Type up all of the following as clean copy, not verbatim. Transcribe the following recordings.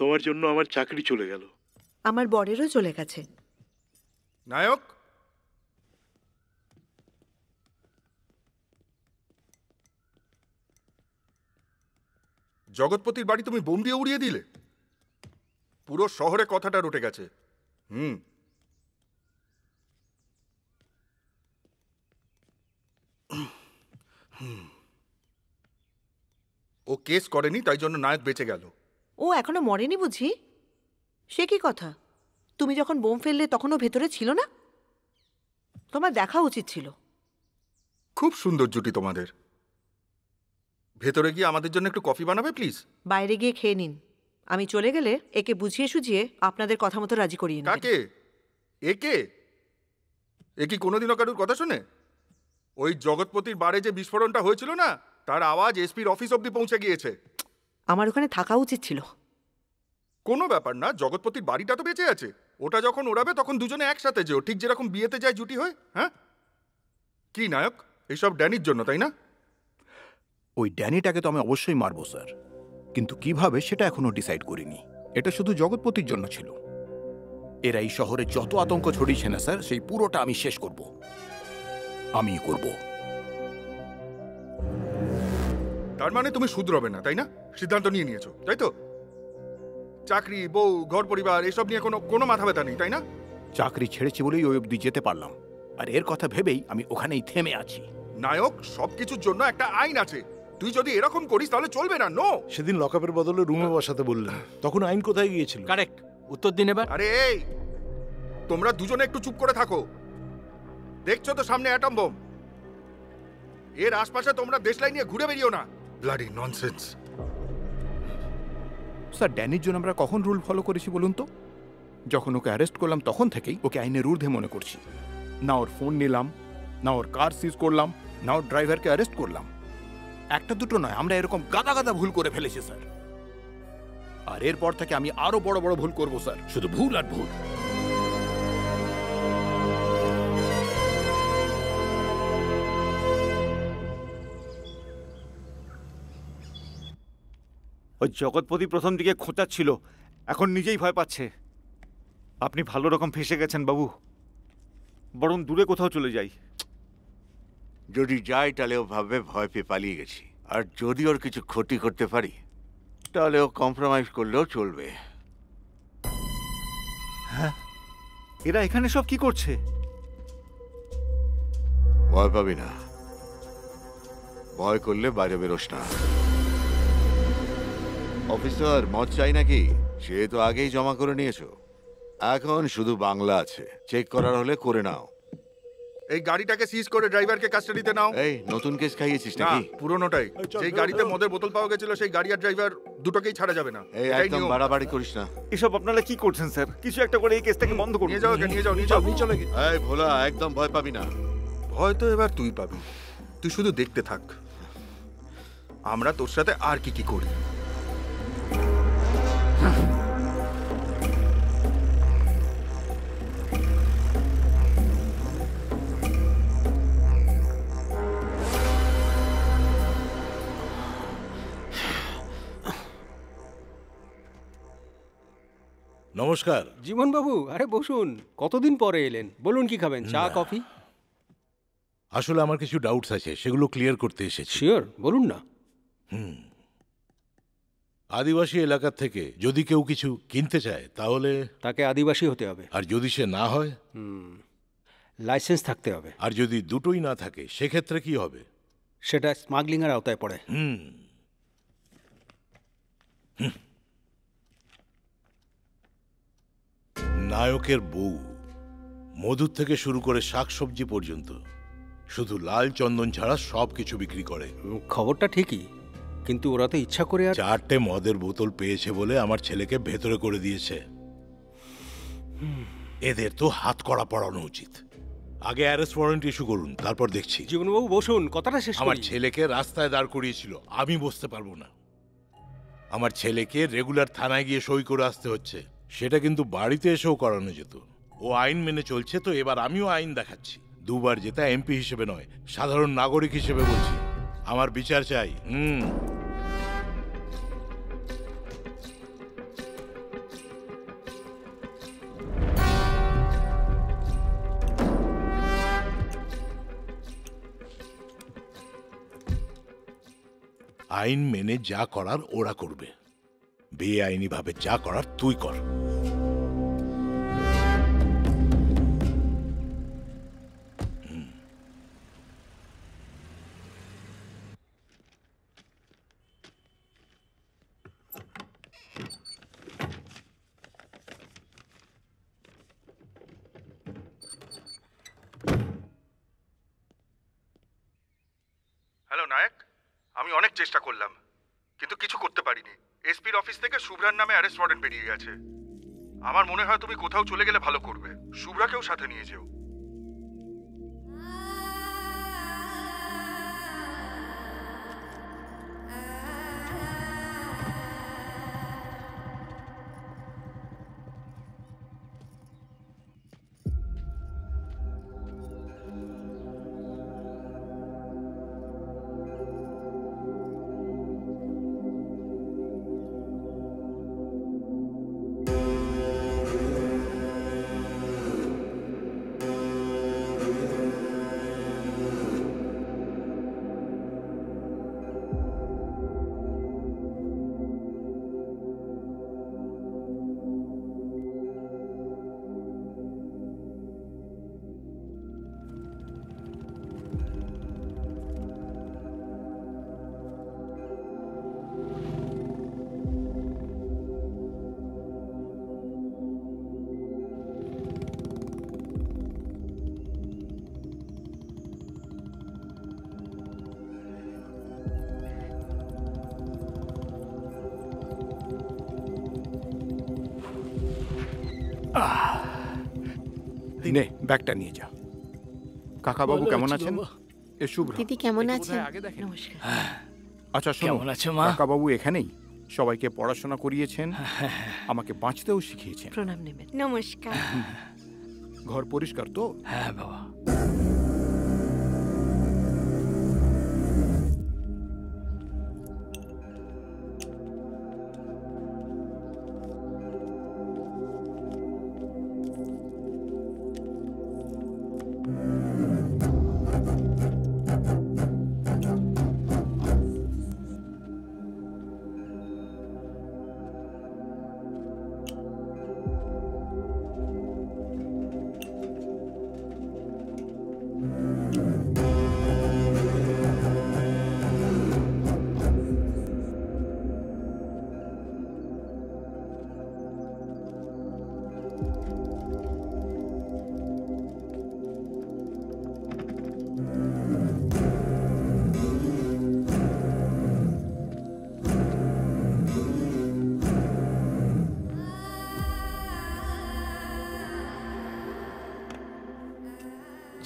তোমার জন্য আমার চাকরি চলে গেল। আমার বরেরও চলে গেছে। নায়ক, জগৎপতির বাড়ি তুমি বোম দিয়ে উড়িয়ে দিলে? পুরো শহরে কথাটা রটে গেছে। ও কেস করেনি, তাই জন্য নায়ক বেঁচে গেল। ও এখনো মরেনি বুঝি? সে কি কথা? তুমি যখন বোম ফেললে তখন ও ভেতরে ছিল না? তোমার দেখা উচিত ছিল। খুব সুন্দর জুটি তোমাদের। ভেতরে গিয়ে আমাদের জন্য একটু কফি বানাবে প্লিজ? বাইরে গিয়ে খেয়ে নিন। আমি চলে গেলে একে বুঝিয়ে সুঝিয়ে আপনাদের কথা মতো রাজি করিয়ে নেবেন। কাকে? একে? এ কি কোনোদিনও কারুর কথা শুনে? ওই জগৎপতির বারে যে বিস্ফোরণটা হয়েছিল না, তার আওয়াজ এসপির অফিস অব্দি পৌঁছে গিয়েছে। আমার ওখানে থাকা উচিত ছিল। কোনো ব্যাপার না, জগৎপতির বাড়িটা তো বেঁচে আছে। ওটা যখন ওড়াবে তখন দুজনে একসাথে যেও, ঠিক যেরকম বিয়েতে যায় জুটি হয়ে। হ্যাঁ কি নায়ক, এইসব ড্যানির জন্য তাই না? ওই ড্যানিটাকে তো আমি অবশ্যই মারবো স্যার, কিন্তু কিভাবে সেটা এখনো ডিসাইড করিনি। এটা শুধু জগৎপতির জন্য ছিল। এরা এই শহরে যত আতঙ্ক ছড়িয়েছে না স্যার, সেই পুরোটা আমি শেষ করব। আমি করব। তার মানে তুমি শুধরবে না তাই না? সিদ্ধান্ত নিয়ে নিয়েছো তাই তো? চাকরি, বউ, ঘর পরিবার এসব নিয়ে কোনো মাথা ব্যথা নেই তাই না? চাকরি ছেড়েছি বলেই ওই অবধি যেতে পারলাম, আর এর কথা ভেবেই আমি ওখানেই থেমে আছি। নায়ক, সবকিছুর জন্য একটা আইন আছে। তুই যদি এরকম করিস তাহলে চলবে না। নো, সেদিন লকআপের বদলে রুমে বসাতে বললেন, তখন আইন কোথায় গিয়েছিল? কারেক্ট উত্তর দিন এবার। আরে এই, তোমরা দুজনে একটু চুপ করে থাকো। দেখছো তো সামনে অ্যাটম বোম। এর আশপাশে তোমরা দেশলাই নিয়ে ঘুরে বেরিও না। Bloody nonsense. স্যার, ড্যানির জন্য আমরা কখন রুল ফলো করেছি বলুন তো? যখন ওকে অ্যারেস্ট করলাম তখন থেকেই ওকে আইনের ঊর্ধ্বে মনে করছি। না ওর ফোন নিলাম, না ওর কার সিজ করলাম, না ওর ড্রাইভারকে অ্যারেস্ট করলাম। একটা দুটো নয়, আমরা এরকম গাদা গাদা ভুল করে ফেলেছি স্যার। আর এরপর থেকে আমি আরো বড় বড় ভুল করব স্যার, শুধু ভুল আর ভুল। ওই জগৎপতি প্রথম দিকে খোঁচাচ্ছিল, এখন নিজেই ভয় পাচ্ছে। আপনি ভালো রকম ফেঁসে গেছেন বাবু, বরং দূরে কোথাও চলে যাই। যদি যাই তাহলে ও ভাববে ভয় পেয়ে পালিয়ে গেছি, আর যদি ওর কিছু ক্ষতি করতে পারি তাহলে ও কম্প্রোমাইজ করলেও চলবে। হ্যাঁ, এরা এখানে সব কি করছে? ভয় পাবি না, ভয় করলে বাইরে বেরোস না। অফিসার, মদ চাই নাকি? সে তো আগেই জমা করে নিয়েছো, এখন শুধু বাংলা আছে, চেক করার হলে করে নাও। এই গাড়িটাকে সিজ করে ড্রাইভারকে কাস্টাডিতে নাও। এই নতুন কেস খাইয়েছিস না, নাকি? পুরনোটাই। যেই গাড়িতে মদের বোতল পাওয়া গেছিল সেই গাড়ি আর ড্রাইভার দুটোকেই ছাড়া যাবে না। এই একদম বাড়াবাড়ি করিস না। এসব আপনারা কি করছেন স্যার? কিছু একটা করে এই কেসটাকে বন্ধ করুন। নিয়ে যাও, নিয়ে যাও, নিয়ে যাও, নিয়ে চলে। এই ভোলা, একদম ভয় পাবি না। ভয় তো এবার তুই পাবি, তুই শুধু দেখতে থাক আমরা তোর সাথে আর কি কি করি। নমস্কার জীবন বাবু, আরে বসুন। কতদিন পরে এলেন, বলুন কি খাবেন? চা, কফি? আসলে আমার কিছু ডাউটস আছে, সেগুলো ক্লিয়ার করতে এসেছি। শিওর, বলুন না। আদিবাসী এলাকা থেকে যদি কেউ কিছু কিনতে চায় তাহলে তাকে আদিবাসী হতে হবে। আর যদি সে না হয়? লাইসেন্স থাকতে হবে। আর যদি দুটোই না থাকে সেক্ষেত্রে কি হবে? সেটা স্মাগলিং এর আওতায় পড়ে। নায়কের বউ মধুর থেকে শুরু করে শাকসবজি পর্যন্ত শুধু লাল চন্দন ছাড়া সবকিছু বিক্রি করে। খবরটা ঠিকই, কিন্তু ওরা তো ইচ্ছা করে। আর 4টে মদের বোতল পেয়েছে বলে আমার ছেলেকে ভেতরে করে দিয়েছে। এদের তো হাত কড়া পড়ানো উচিত। আগে অ্যারেস্ট ওয়ারেন্ট ইস্যু করুন, তারপর দেখছি। জীবনবাবু বসুন, কথাটা শেষ করি। আমার ছেলেকে রাস্তায় দাঁড় করিয়েছিল, আমি বসতে পারবো না। আমার ছেলেকে রেগুলার থানায় গিয়ে সই করে আসতে হচ্ছে, সেটা কিন্তু বাড়িতে এসেও করানো যেত। ও আইন মেনে চলছে, তো এবার আমিও আইন দেখাচ্ছি। দুবার জেতা এমপি হিসেবে নয়, সাধারণ নাগরিক হিসেবে বলছি। আমার বিচার চাই। আইন মেনে যা করার ওরা করবে, বেআইনি ভাবে যা করার তুই কর। হ্যালো নায়ক, আমি অনেক চেষ্টা করলাম কিন্তু কিছু করতে পারিনি। এসপির অফিস থেকে শুভ্রার নামে অ্যারেস্ট ওয়ারেন্ট বেরিয়ে গেছে। আমার মনে হয় তুমি কোথাও চলে গেলে ভালো করবে। শুভ্রাকেও সাথে নিয়ে যেও। নে ব্যাগটা নিয়ে যা। কাকাবাবু কেমন আছেন? এ শুভ্রা দিদি কেমন একে আছেন? বোধহয় আগে দেখেন। নমস্কার। আচ্ছা শোনো, কেমন আছো মা? কাকাবাবু এখানেই সবাইকে পড়াশোনা করিয়েছেন, আমাকে বাঁচতেও শিখিয়েছেন। প্রণাম নেবেন। নমস্কার। ঘর পরিষ্কার তো? হ্যাঁ বাবা।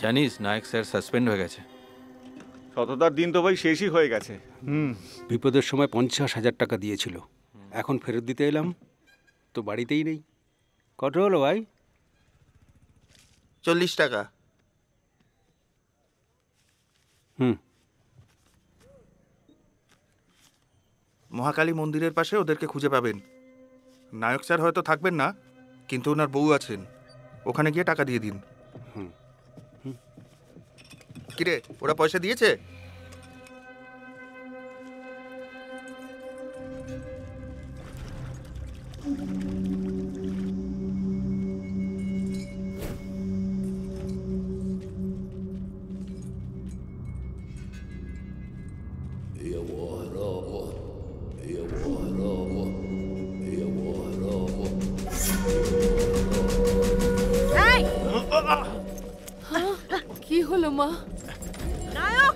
জানিস নায়ক স্যার সাসপেন্ড হয়ে গেছে। সততার দিন তো ভাই শেষই হয়ে গেছে। বিপদের সময় 50,000 টাকা দিয়েছিল, এখন ফেরত দিতে এলাম তো বাড়িতেই নেই। কত হলো ভাই? 40 টাকা। হুম। মহাকালী মন্দিরের পাশে ওদেরকে খুঁজে পাবেন। নায়ক স্যার হয়তো থাকবেন না, কিন্তু ওনার বউ আছেন, ওখানে গিয়ে টাকা দিয়ে দিন। কিরে, ওরা পয়সা দিয়েছে? কি হলো মা? নায়ক